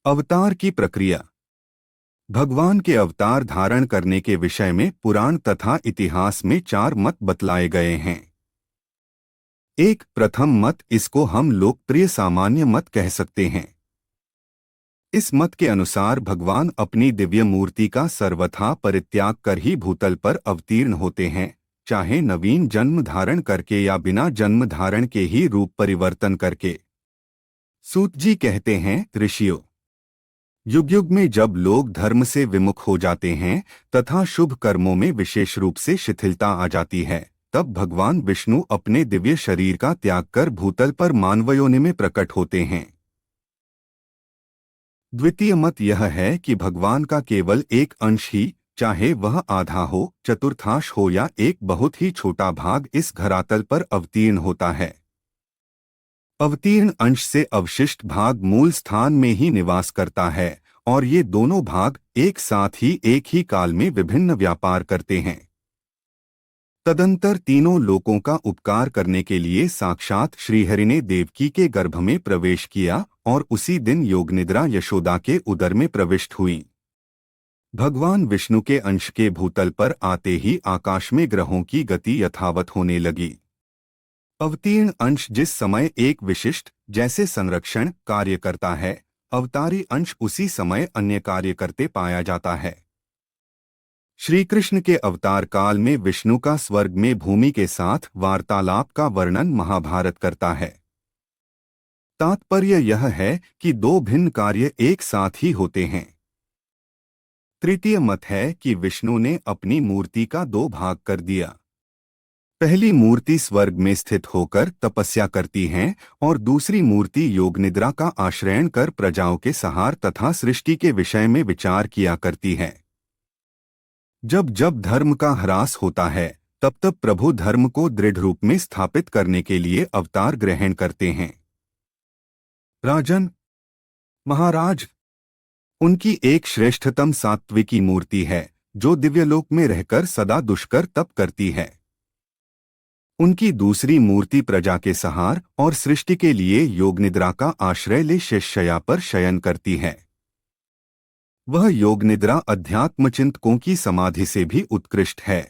अवतार की प्रक्रिया। भगवान के अवतार धारण करने के विषय में पुराण तथा इतिहास में 4 मत बतलाए गए हैं। एक प्रथम मत, इसको हम लोकप्रिय सामान्य मत कह सकते हैं। इस मत के अनुसार भगवान अपनी दिव्य मूर्ति का सर्वथा परित्याग कर ही भूतल पर अवतीर्ण होते हैं, चाहे नवीन जन्म धारण करके या बिना जन्म धारण के ही रूप परिवर्तन करके। सूत जी कहते हैं, ऋषियों, युग युग में जब लोग धर्म से विमुख हो जाते हैं तथा शुभ कर्मों में विशेष रूप से शिथिलता आ जाती है, तब भगवान विष्णु अपने दिव्य शरीर का त्याग कर भूतल पर मानवयोनि में प्रकट होते हैं। द्वितीय मत यह है कि भगवान का केवल एक अंश ही, चाहे वह आधा हो, चतुर्थांश हो या एक बहुत ही छोटा भाग, इस धरातल पर अवतीर्ण होता है। अवतीर्ण अंश से अवशिष्ट भाग मूल स्थान में ही निवास करता है और ये दोनों भाग एक साथ ही एक ही काल में विभिन्न व्यापार करते हैं। तदंतर तीनों लोकों का उपकार करने के लिए साक्षात श्रीहरि ने देवकी के गर्भ में प्रवेश किया और उसी दिन योगनिद्रा यशोदा के उदर में प्रविष्ट हुई। भगवान विष्णु के अंश के भूतल पर आते ही आकाश में ग्रहों की गति यथावत होने लगी। अवतीर्ण अंश जिस समय एक विशिष्ट, जैसे संरक्षण, कार्य करता है, अवतारी अंश उसी समय अन्य कार्य करते पाया जाता है। श्री कृष्ण के अवतार काल में विष्णु का स्वर्ग में भूमि के साथ वार्तालाप का वर्णन महाभारत करता है। तात्पर्य यह है कि दो भिन्न कार्य एक साथ ही होते हैं। तृतीय मत है कि विष्णु ने अपनी मूर्ति का 2 भाग कर दिया। पहली मूर्ति स्वर्ग में स्थित होकर तपस्या करती है और दूसरी मूर्ति योगनिद्रा का आश्रयण कर प्रजाओं के सहार तथा सृष्टि के विषय में विचार किया करती है। जब जब धर्म का ह्रास होता है, तब तब प्रभु धर्म को दृढ़ रूप में स्थापित करने के लिए अवतार ग्रहण करते हैं। राजन, महाराज, उनकी एक श्रेष्ठतम सात्विकी मूर्ति है जो दिव्यलोक में रहकर सदा दुष्कर तप करती है। उनकी दूसरी मूर्ति प्रजा के सहार और सृष्टि के लिए योगनिद्रा का आश्रय ले शेषशय्या पर शयन करती है। वह योगनिद्रा अध्यात्मचिंतकों की समाधि से भी उत्कृष्ट है।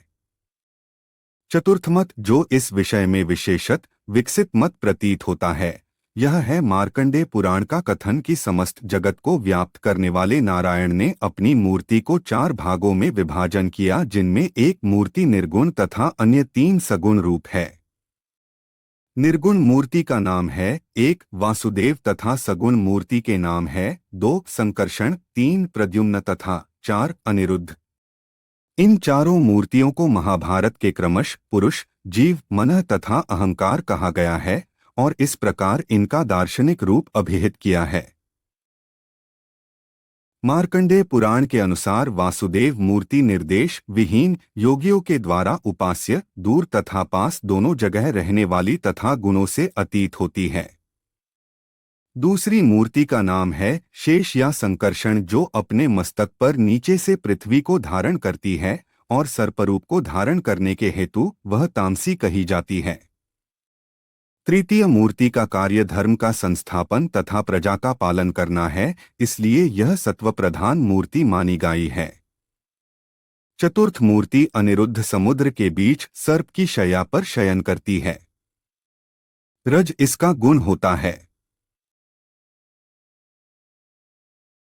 चतुर्थ मत, जो इस विषय में विशेषत विकसित मत प्रतीत होता है, यह है मार्कंडेय पुराण का कथन कि समस्त जगत को व्याप्त करने वाले नारायण ने अपनी मूर्ति को 4 भागों में विभाजन किया, जिनमें एक मूर्ति निर्गुण तथा अन्य 3 सगुण रूप है। निर्गुण मूर्ति का नाम है 1 वासुदेव तथा सगुण मूर्ति के नाम है 2 संकर्षण, 3 प्रद्युम्न तथा 4 अनिरुद्ध। इन चारों मूर्तियों को महाभारत के क्रमश पुरुष, जीव, मन तथा अहंकार कहा गया है और इस प्रकार इनका दार्शनिक रूप अभिहित किया है। मार्कंडेय पुराण के अनुसार वासुदेव मूर्ति निर्देश विहीन, योगियों के द्वारा उपास्य, दूर तथा पास दोनों जगह रहने वाली तथा गुणों से अतीत होती है। दूसरी मूर्ति का नाम है शेष या संकर्षण, जो अपने मस्तक पर नीचे से पृथ्वी को धारण करती है और सर्परूप को धारण करने के हेतु वह तामसी कही जाती है। तृतीय मूर्ति का कार्य धर्म का संस्थापन तथा प्रजा का पालन करना है, इसलिए यह सत्वप्रधान मूर्ति मानी गई है। चतुर्थ मूर्ति अनिरुद्ध समुद्र के बीच सर्प की शैया पर शयन करती है। रज इसका गुण होता है।